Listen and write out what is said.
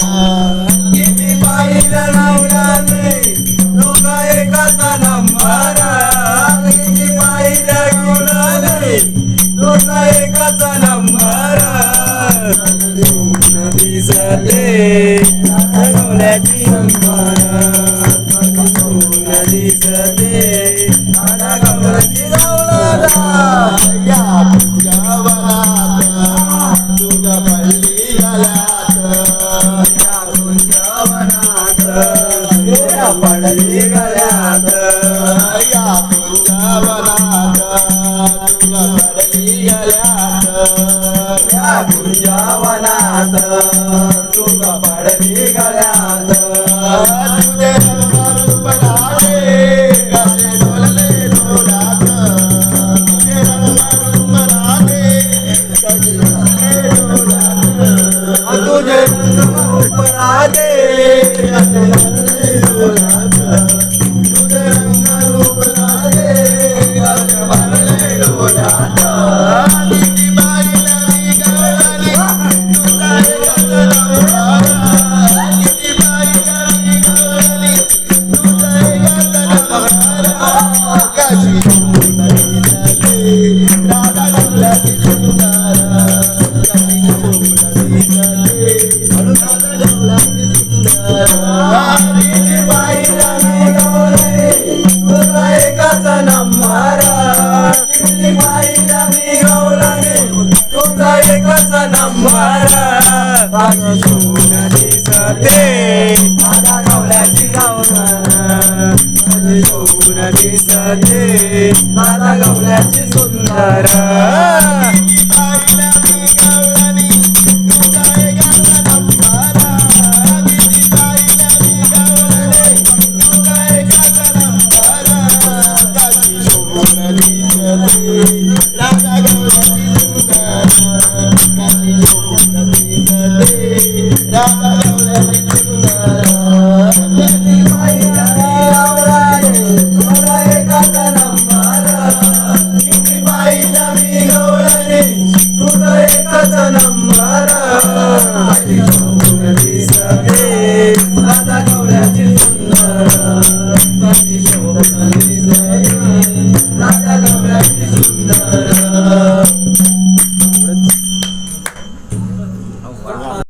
किती पाहिलं नवऱ्याने दोघा एकाचा नंबर किती पाहिलं नवऱ्याने दोघा एकाचा नंबर दिसते नवऱ्याची नंबर दिसते नवऱ्याची नवरा या तुझ्या वनात तुझ्या पल्ली गळ्यात या तुझ्या वनात तुझ्या पडली गळ्यात या तुझ्या वनात तुझ्या पल्ली गळ्यात या तुझ्या वनात तुझ्या पडली गळ्यात तुझे रंग राधे कसे डोलले डोलात तुझे रंग राधे कसे डोलले डोलात तुझे रूप राधे कसे डोलले डोलात तुझे रंग रूप राधे कसे डोलले डोलात किती बाईला मी गळाली तुझा एकाचा नंबर किती बाईला मी गळाली तुझा एकाचा नंबर कशी सुंदर दिसते राधा गवळ्याची सुंदर कशी सुंदर दिसते राधा गवळ्याची सुंदर किती बाईला मी गवले तुझा एकाचा नंबर किती बाईला मी गवले तुझा एकाचा नंबर माझी सोन दिसते माझ्या गवल्याची गवणार माझी सोन दिसते माझ्या गवल्याची सुंदर